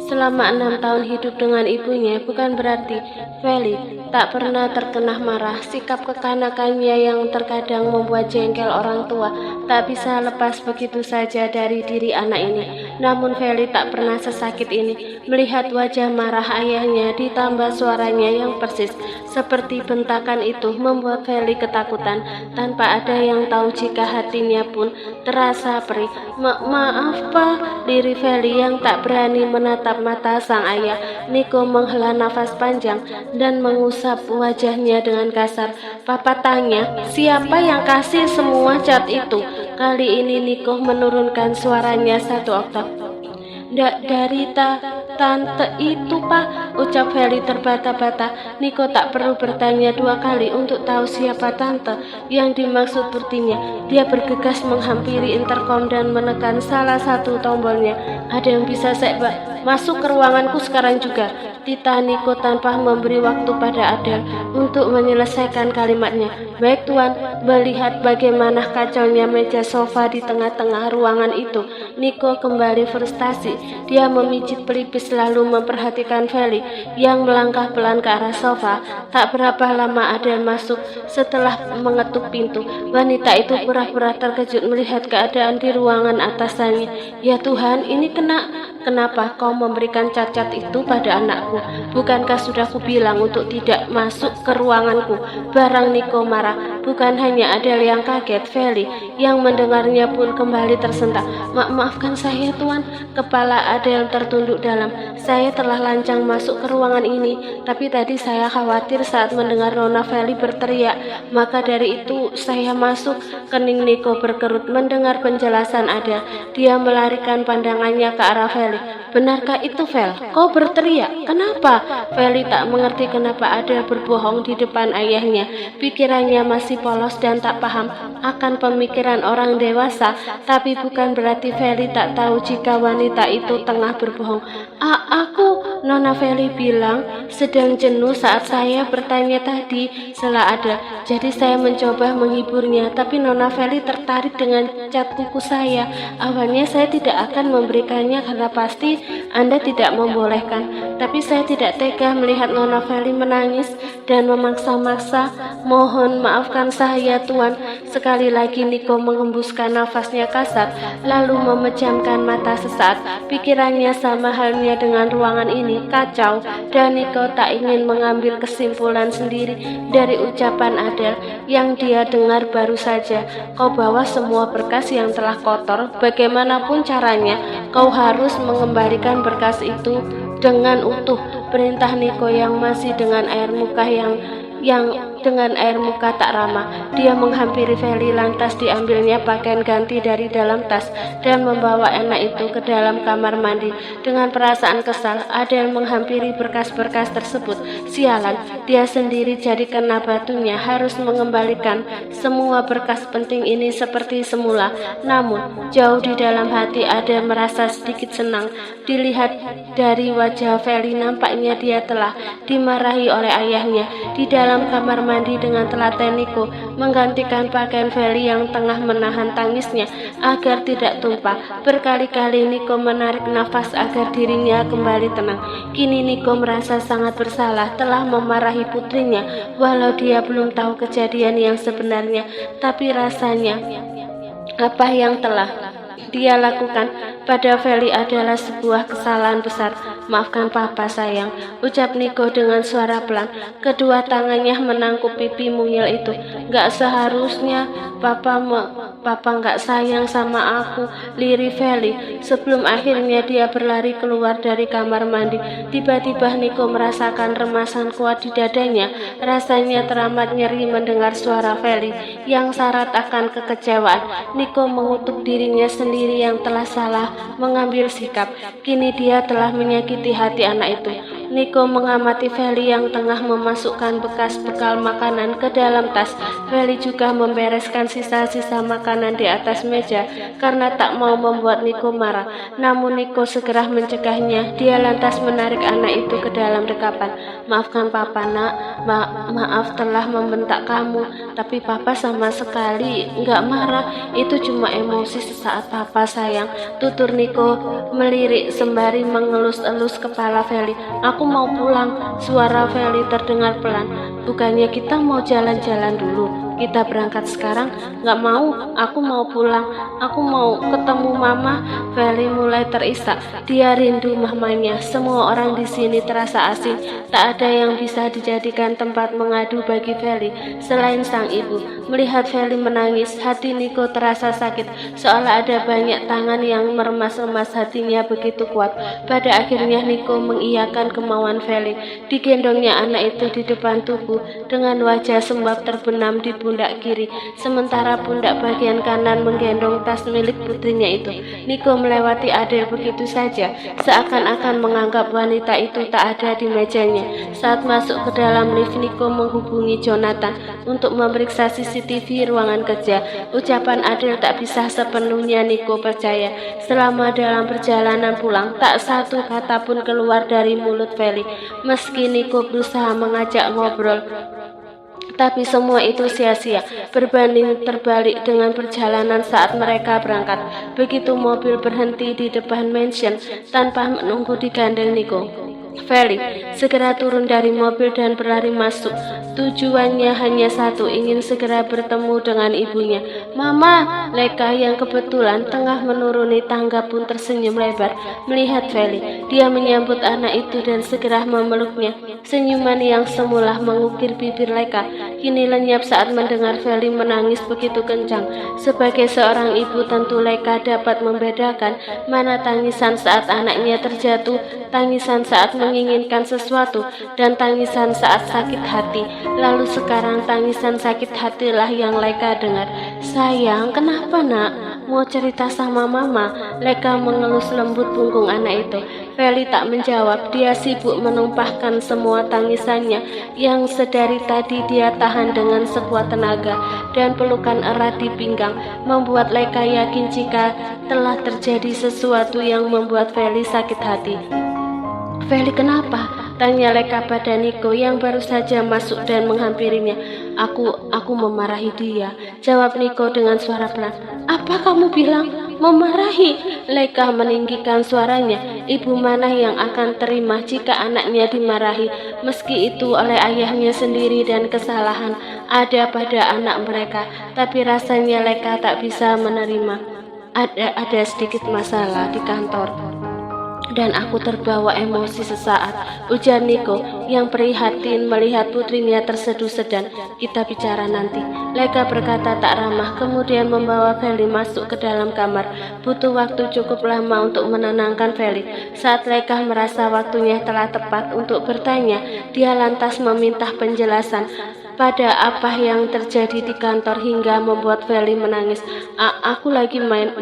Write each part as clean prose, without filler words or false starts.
Selama 6 tahun hidup dengan ibunya, bukan berarti Feli tak pernah terkena marah. Sikap kekanakannya yang terkadang membuat jengkel orang tua tak bisa lepas begitu saja dari diri anak ini. Namun Feli tak pernah sesakit ini. Melihat wajah marah ayahnya ditambah suaranya yang persis seperti bentakan itu membuat Feli ketakutan tanpa ada yang tahu jika hatinya pun terasa perih. Maaf Pak, diri Feli yang tak berani menatap mata sang ayah. Niko menghela nafas panjang dan mengusap wajahnya dengan kasar. Papa tanya, siapa yang kasih semua cat itu? Kali ini Niko menurunkan suaranya 1 oktav. Dari tante itu Pak, ucap Feli terbata-bata. Niko tak perlu bertanya 2 kali untuk tahu siapa tante yang dimaksud putihnya. Dia bergegas menghampiri intercom dan menekan salah satu tombolnya. Ada yang bisa saya masuk ke ruanganku sekarang juga, titah Niko tanpa memberi waktu pada Adele untuk menyelesaikan kalimatnya. Baik Tuan. Melihat bagaimana kacaunya meja sofa di tengah-tengah ruangan itu, Niko kembali frustasi. Dia memijit pelipis lalu memperhatikan Feli yang melangkah pelan ke arah sofa. Tak berapa lama Adele masuk setelah mengetuk pintu. Wanita itu pura-pura terkejut melihat keadaan di ruangan atasannya. Ya Tuhan, ini kenapa kau memberikan cat-cat itu pada anakku? Bukankah sudah kubilang untuk tidak masuk ke ruanganku? Barang Niko marah. Bukan hanya Adele yang kaget, Feli yang mendengarnya pun kembali tersentak. Maafkan saya Tuan. Kepala Adele tertunduk dalam. Saya telah lancang masuk ke ruangan ini, tapi tadi saya khawatir saat mendengar Nona Feli berteriak, maka dari itu saya masuk. Kening Niko berkerut mendengar penjelasan Adele. Dia melarikan pandangannya ke arah Feli. Benarkah itu Fel? Kau berteriak. Kenapa? Feli tak mengerti kenapa Adele berbohong di depan ayahnya. Pikirannya masih polos dan tak paham akan pemikiran orang dewasa, tapi bukan berarti Feli tak tahu jika wanita itu tengah berbohong. Aku, Nona Feli bilang, sedang jenuh saat saya bertanya tadi, sela Adele. Jadi saya mencoba menghiburnya, tapi Nona Feli tertarik dengan cat kuku saya. Awalnya saya tidak akan memberikannya karena pasti Anda tidak membolehkan, tapi saya tidak tega melihat Nona Feli menangis dan memaksa-maksa. Mohon maafkan saya Tuan. Sekali lagi Niko mengembuskan nafasnya kasar lalu memejamkan mata sesaat. Pikirannya sama halnya dengan ruangan ini kacau dan Niko tak ingin mengambil kesimpulan sendiri dari ucapan Adele yang dia dengar baru saja. Kau bawa semua berkas yang telah kotor. Bagaimanapun caranya kau harus mengembalikan berkas itu dengan utuh, perintah Niko yang masih dengan air muka yang dengan air muka tak ramah. Dia menghampiri Feli lantas diambilnya pakaian ganti dari dalam tas dan membawa anak itu ke dalam kamar mandi. Dengan perasaan kesal, Adele menghampiri berkas-berkas tersebut. Sialan, dia sendiri jadi kena batunya harus mengembalikan semua berkas penting ini seperti semula. Namun, jauh di dalam hati Adele merasa sedikit senang. Dilihat dari wajah Feli, nampaknya dia telah dimarahi oleh ayahnya. Di dalam kamar mandi dengan telaten Niko menggantikan pakaian Feli yang tengah menahan tangisnya agar tidak tumpah. Berkali-kali Niko menarik nafas agar dirinya kembali tenang. Kini Niko merasa sangat bersalah telah memarahi putrinya, walau dia belum tahu kejadian yang sebenarnya. Tapi rasanya apa yang telah dia lakukan pada Feli adalah sebuah kesalahan besar. Maafkan Papa sayang, ucap Niko dengan suara pelan. Kedua tangannya menangkup pipi mungil itu. Gak seharusnya Papa gak sayang sama aku, lirih Feli. Sebelum akhirnya dia berlari keluar dari kamar mandi. Tiba-tiba Niko merasakan remasan kuat di dadanya. Rasanya teramat nyeri mendengar suara Feli yang syarat akan kekecewaan. Niko mengutuk dirinya sendiri yang telah salah mengambil sikap. Kini dia telah menyakiti hati anak itu. Niko mengamati Feli yang tengah memasukkan bekas bekal makanan ke dalam tas. Feli juga membereskan sisa-sisa makanan di atas meja karena tak mau membuat Niko marah. Namun Niko segera mencegahnya. Dia lantas menarik anak itu ke dalam dekapan. Maafkan papa nak, maaf telah membentak kamu, tapi papa sama sekali nggak marah, itu cuma emosi sesaat papa sayang, tutur Niko melirik sembari mengelus-elus kepala Feli. Aku mau pulang, suara Feli terdengar pelan. Bukannya kita mau jalan-jalan dulu? Kita berangkat sekarang? Nggak mau, aku mau pulang. Aku mau ketemu mama. Feli mulai terisak. Dia rindu mamanya. Semua orang di sini terasa asing. Tak ada yang bisa dijadikan tempat mengadu bagi Feli selain sang ibu. Melihat Feli menangis, hati Niko terasa sakit, seolah ada banyak tangan yang meremas-remas hatinya begitu kuat. Pada akhirnya Niko mengiyakan kemauan Feli. Digendongnya anak itu di depan tubuh dengan wajah sembab terbenam di pundak kiri, sementara pundak bagian kanan menggendong tas milik putrinya itu. Niko melewati Adele begitu saja, seakan-akan menganggap wanita itu tak ada di mejanya. Saat masuk ke dalam lift, Niko menghubungi Jonathan untuk memeriksa CCTV ruangan kerja. Ucapan Adele tak bisa sepenuhnya Niko percaya. Selama dalam perjalanan pulang, tak satu kata pun keluar dari mulut Feli. Meski Niko berusaha mengajak ngobrol, tapi semua itu sia-sia, berbanding terbalik dengan perjalanan saat mereka berangkat. Begitu mobil berhenti di depan mansion tanpa menunggu digandeng Niko, Feli segera turun dari mobil dan berlari masuk. Tujuannya hanya satu, ingin segera bertemu dengan ibunya. Mama, Leka yang kebetulan tengah menuruni tangga pun tersenyum lebar melihat Feli. Dia menyambut anak itu dan segera memeluknya. Senyuman yang semula mengukir bibir Leka kini lenyap saat mendengar Feli menangis begitu kencang. Sebagai seorang ibu, tentu Leka dapat membedakan mana tangisan saat anaknya terjatuh, tangisan saat menginginkan sesuatu, dan tangisan saat sakit hati. Lalu sekarang tangisan sakit hatilah yang Leka dengar. Sayang, kenapa nak? Mau cerita sama mama? Leka mengelus lembut punggung anak itu. Feli tak menjawab. Dia sibuk menumpahkan semua tangisannya yang sedari tadi dia tahan dengan sekuat tenaga, dan pelukan erat di pinggang membuat Leka yakin jika telah terjadi sesuatu yang membuat Feli sakit hati. Feli, kenapa? Tanya Leka pada Niko yang baru saja masuk dan menghampirinya. Aku memarahi dia, jawab Niko dengan suara pelan. Apa kamu bilang? Memarahi? Leka meninggikan suaranya. Ibu mana yang akan terima jika anaknya dimarahi, meski itu oleh ayahnya sendiri dan kesalahan ada pada anak mereka. Tapi rasanya Leka tak bisa menerima. Ada sedikit masalah di kantor dan aku terbawa emosi sesaat, ujar Niko yang prihatin melihat putrinya terseduh sedan. Kita bicara nanti, Leka berkata tak ramah, kemudian membawa Feli masuk ke dalam kamar. Butuh waktu cukup lama untuk menenangkan Feli. Saat Leka merasa waktunya telah tepat untuk bertanya, dia lantas meminta penjelasan pada apa yang terjadi di kantor hingga membuat Feli menangis. Aku lagi main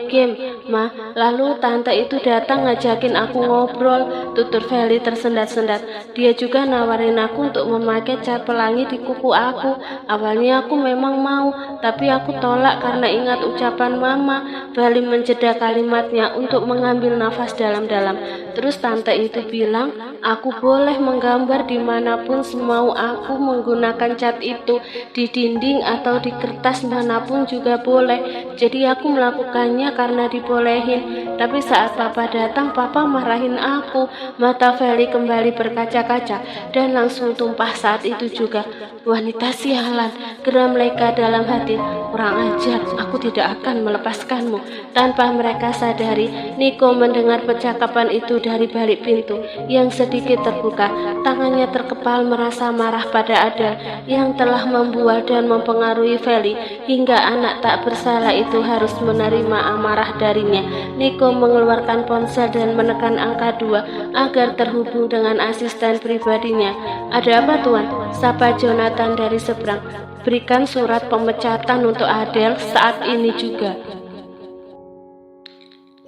game, Ma. Lalu tante itu datang ngajakin aku ngobrol, tutur Feli tersendat-sendat. Dia juga nawarin aku untuk memakai cat pelangi di kuku aku. Awalnya aku memang mau, tapi aku tolak karena ingat ucapan mama. Feli menjeda kalimatnya untuk mengambil nafas dalam-dalam. Terus tante itu bilang, aku boleh menggambar dimanapun semau aku menggunakan cat itu, di dinding atau di kertas manapun juga boleh. Jadi aku melakukannya karena dibolehin. Tapi saat papa datang, papa marahin aku. Mata Feli kembali berkaca-kaca dan langsung tumpah saat itu juga. Wanita sialan, geram Leka dalam hati. Kurang ajar, aku tidak akan melepaskanmu. Tanpa mereka sadari, Niko mendengar percakapan itu dari balik pintu yang sedikit terbuka. Tangannya terkepal merasa marah pada Adele yang telah membual dan mempengaruhi Feli hingga anak tak bersalah itu harus menerima amarah darinya. Niko mengeluarkan ponsel dan menekan angka 2 agar terhubung dengan asisten pribadinya. Ada apa tuan? Sapa Jonathan dari seberang. Berikan surat pemecatan untuk Adele saat ini juga.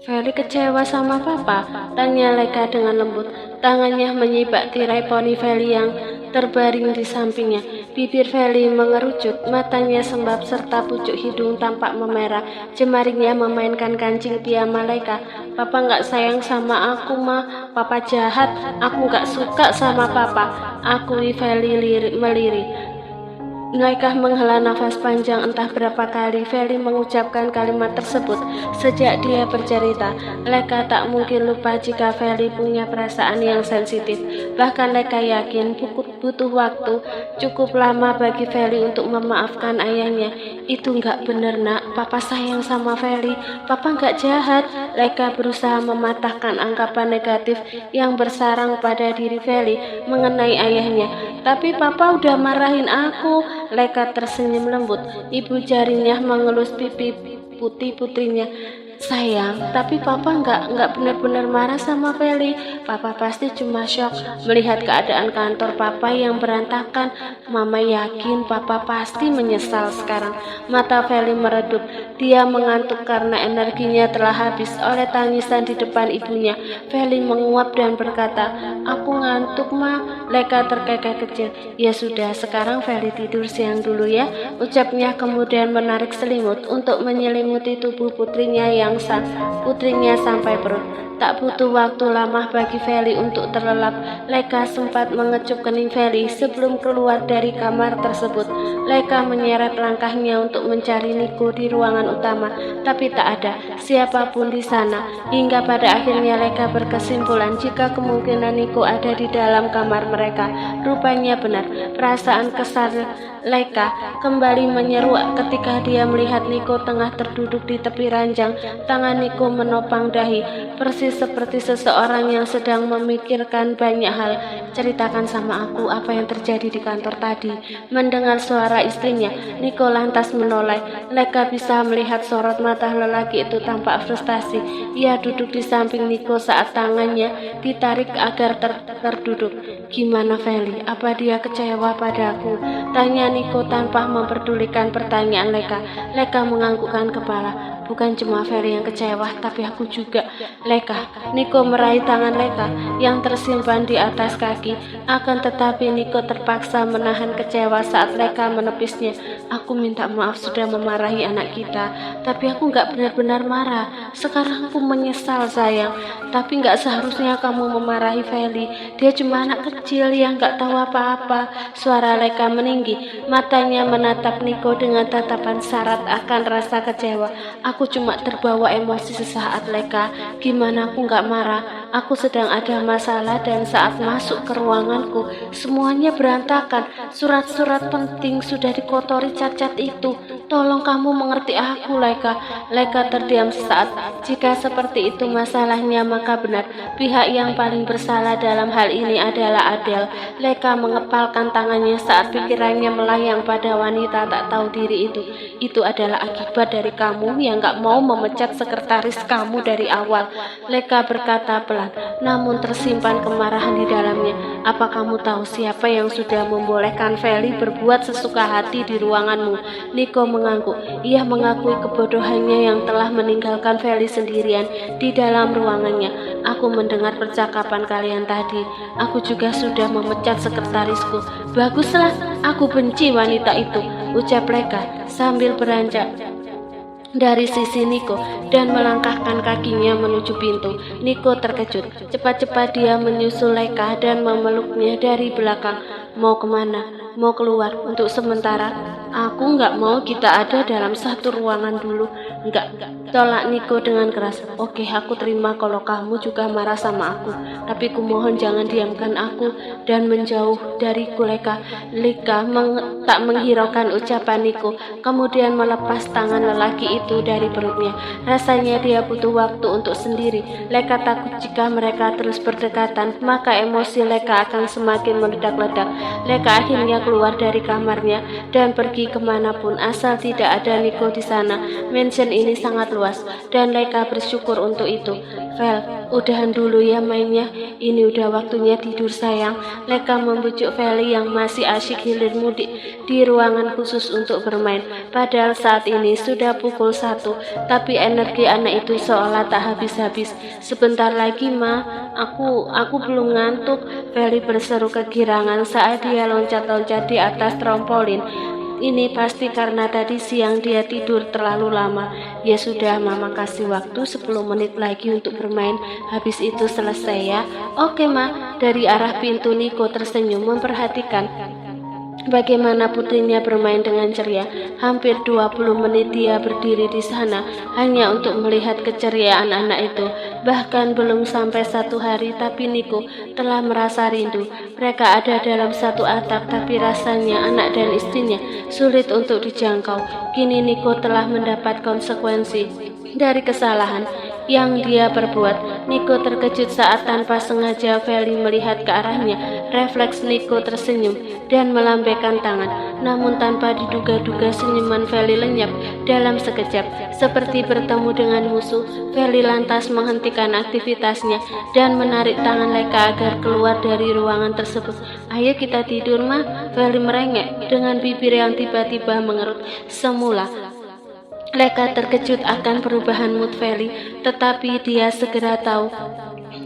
Feli kecewa sama papa? Tanya Leka dengan lembut. Tangannya menyibak tirai poni Feli yang terbaring di sampingnya. Bibir Feli mengerucut, matanya sembab serta pucuk hidung tampak memerah. Jemarinya memainkan kancing piyama Leka. Papa nggak sayang sama aku, Ma. Papa jahat. Aku nggak suka sama papa. Akui Feli melirik. Leka menghela nafas panjang. Entah berapa kali Feli mengucapkan kalimat tersebut sejak dia bercerita. Leka tak mungkin lupa jika Feli punya perasaan yang sensitif. Bahkan Leka yakin butuh waktu cukup lama bagi Feli untuk memaafkan ayahnya. Itu nggak bener, Nak. Papa sayang sama Feli. Papa nggak jahat. Leka berusaha mematahkan anggapan negatif yang bersarang pada diri Feli mengenai ayahnya. Tapi papa udah marahin aku. Leka tersenyum lembut. Ibu jarinya mengelus pipi putih putrinya. Sayang, tapi papa nggak benar-benar marah sama Feli. Papa pasti cuma shock melihat keadaan kantor papa yang berantakan. Mama yakin papa pasti menyesal sekarang. Mata Feli meredup. Dia mengantuk karena energinya telah habis oleh tangisan di depan ibunya. Feli menguap dan berkata, "Aku ngantuk, Ma." Leka terkekeh kecil. "Ya sudah, sekarang Feli tidur siang dulu ya," ucapnya kemudian menarik selimut untuk menyelimuti tubuh putrinya sampai perut. Tak butuh waktu lama bagi Feli untuk terlelap. Leka sempat mengecup kening Feli sebelum keluar dari kamar tersebut. Leka menyeret langkahnya untuk mencari Niko di ruangan utama, tapi tak ada siapapun di sana. Hingga pada akhirnya Leka berkesimpulan jika kemungkinan Niko ada di dalam kamar mereka. Rupanya benar. Perasaan kesal Leka kembali menyeruak ketika dia melihat Niko tengah terduduk di tepi ranjang. Tangan Niko menopang dahi, persis seperti seseorang yang sedang memikirkan banyak hal. "Ceritakan sama aku apa yang terjadi di kantor tadi." Mendengar suara istrinya, Niko lantas menoleh. Leka bisa melihat sorot mata lelaki itu tampak frustasi. Ia duduk di samping Niko saat tangannya ditarik agar terduduk. "Gimana Feli? Apa dia kecewa padaku?" tanya Niko tanpa memperdulikan pertanyaan Leka. Leka menganggukkan kepala. "Bukan cuma Feli yang kecewa, tapi aku juga, Leka." Niko meraih tangan Leka yang tersimpan di atas kaki. Akan tetapi Niko terpaksa menahan kecewa saat Leka menepisnya. "Aku minta maaf sudah memarahi anak kita, tapi aku nggak benar-benar marah. Sekarang aku menyesal sayang, tapi nggak seharusnya kamu memarahi Feli. Dia cuma anak kecil yang nggak tahu apa-apa." Suara Leka meninggi, matanya menatap Niko dengan tatapan syarat akan rasa kecewa. "Aku cuma terbawa emosi sesaat Leka. Gimana aku nggak marah? Aku sedang ada masalah dan saat masuk ke ruanganku semuanya berantakan. Surat-surat penting sudah dikotori cacat itu. Tolong kamu mengerti aku Leka." Leka terdiam sesaat. Jika seperti itu masalahnya, maka benar pihak yang paling bersalah dalam hal ini adalah Adele. Leka mengepalkan tangannya saat pikirannya melayang pada wanita tak tahu diri itu. "Itu adalah akibat dari kamu yang gak mau memecat sekretaris kamu dari awal." Leka berkata pelan, namun tersimpan kemarahan di dalamnya. "Apa kamu tahu siapa yang sudah membolehkan Feli berbuat sesuka hati di ruanganmu?" Niko mengangguk. Ia mengakui kebodohannya yang telah meninggalkan Feli sendirian di dalam ruangannya. "Aku mendengar percakapan kalian tadi. Aku juga sudah memecat sekretarisku." "Baguslah, aku benci wanita itu," ucap Leka sambil beranjak dari sisi Niko dan melangkahkan kakinya menuju pintu. Niko terkejut. Cepat-cepat dia menyusul Leka dan memeluknya dari belakang. "Mau kemana?" "Mau keluar untuk sementara." "Aku nggak mau kita ada dalam satu ruangan dulu." "Nggak," tolak Niko dengan keras. "Oke, aku terima kalau kamu juga marah sama aku, tapi kumohon jangan diamkan aku dan menjauh dariku Leka." Leka tak menghiraukan ucapan Niko, kemudian melepas tangan lelaki itu dari perutnya. Rasanya dia butuh waktu untuk sendiri. Leka takut jika mereka terus berdekatan, maka emosi Leka akan semakin meledak-ledak. Leka akhirnya keluar dari kamarnya dan pergi kemanapun asal tidak ada Niko di sana. Mansion ini sangat luas, dan Leka bersyukur untuk itu. Vel, udahan dulu ya mainnya. Ini udah waktunya tidur sayang. Leka membujuk Feli yang masih asyik hilir mudik di ruangan khusus untuk bermain. Padahal saat ini sudah pukul 1, tapi energi anak itu seolah tak habis-habis. Sebentar lagi, Ma. Aku belum ngantuk. Feli berseru kegirangan saat dia loncat-loncat di atas trampolin. Ini pasti karena tadi siang dia tidur terlalu lama. Ya sudah, Mama kasih waktu 10 menit lagi untuk bermain. Habis itu selesai ya. Oke, Ma. Dari arah pintu Niko tersenyum memperhatikan bagaimana putrinya bermain dengan ceria. Hampir 20 menit dia berdiri di sana hanya untuk melihat keceriaan anak itu. Bahkan belum sampai 1 hari, tapi Niko telah merasa rindu. Mereka ada dalam satu atap, tapi rasanya anak dan istrinya sulit untuk dijangkau. Kini Niko telah mendapat konsekuensi dari kesalahan yang dia perbuat. Niko terkejut saat tanpa sengaja Feli melihat ke arahnya. Refleks Niko tersenyum dan melambaikan tangan. Namun tanpa diduga-duga senyuman Feli lenyap dalam sekejap. Seperti bertemu dengan musuh, Feli lantas menghentikan aktivitasnya dan menarik tangan Leka agar keluar dari ruangan tersebut. Ayo kita tidur, Ma. Feli merengek dengan bibir yang tiba-tiba mengerut semula. Leka terkejut akan perubahan mood Feli, tetapi dia segera tahu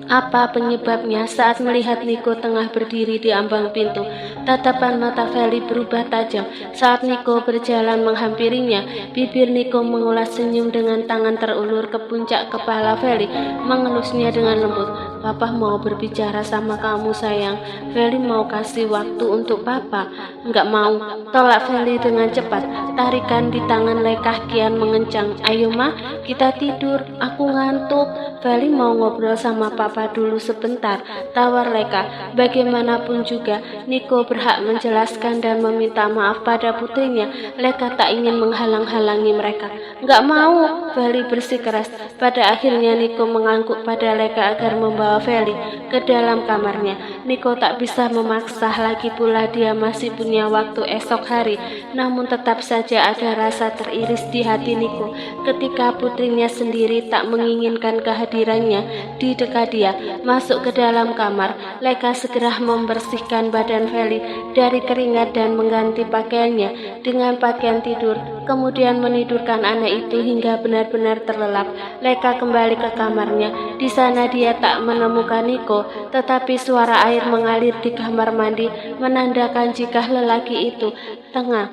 apa penyebabnya saat melihat Niko tengah berdiri di ambang pintu. Tatapan mata Feli berubah tajam saat Niko berjalan menghampirinya. Bibir Niko mengulas senyum dengan tangan terulur ke puncak kepala Feli, mengelusnya dengan lembut. Papa mau berbicara sama kamu sayang. Feli mau kasih waktu untuk Papa. Enggak mau, tolak Feli dengan cepat. Tarikan di tangan Leka kian mengencang. Ayo Ma, kita tidur, aku ngantuk. Feli mau ngobrol sama Papa dulu sebentar, tawar Leka. Bagaimanapun juga, Niko berhak menjelaskan dan meminta maaf pada putrinya. Leka tak ingin menghalang-halangi mereka. Enggak mau, Feli bersikeras. Pada akhirnya Niko mengangguk pada Leka agar membawa Feli ke dalam kamarnya. Niko tak bisa memaksa, lagi pula dia masih punya waktu esok hari. Namun tetap saja ada rasa teriris di hati Niko ketika putrinya sendiri tak menginginkan kehadirannya di dekat dia. Masuk ke dalam kamar, Leka segera membersihkan badan Feli dari keringat dan mengganti pakaiannya dengan pakaian tidur, kemudian menidurkan anak itu hingga benar-benar terlelap. Leka kembali ke kamarnya. Di sana dia tak menemukan Niko, tetapi suara air mengalir di kamar mandi menandakan jika lelaki itu tengah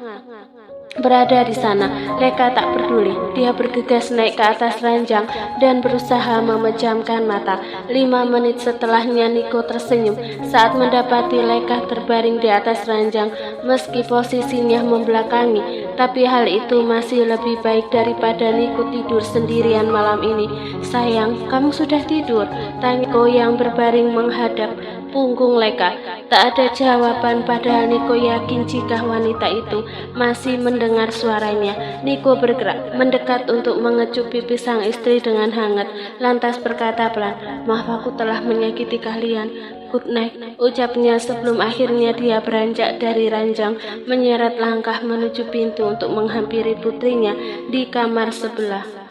berada di sana. Leka tak peduli. Dia bergegas naik ke atas ranjang dan berusaha memejamkan mata. 5 menit setelahnya Niko tersenyum saat mendapati Leka terbaring di atas ranjang. Meski posisinya membelakangi, tapi hal itu masih lebih baik daripada Niko tidur sendirian malam ini. Sayang, kamu sudah tidur? Tanya Niko yang berbaring menghadap punggung Leka. Tak ada jawaban, padahal Niko yakin jika wanita itu masih mendengar suaranya. Niko bergerak mendekat untuk mengecup pipi sang istri dengan hangat, lantas berkata pelan, "Maaf aku telah menyakiti kalian. Good night," ucapnya sebelum akhirnya dia beranjak dari ranjang, menyeret langkah menuju pintu untuk menghampiri putrinya di kamar sebelah.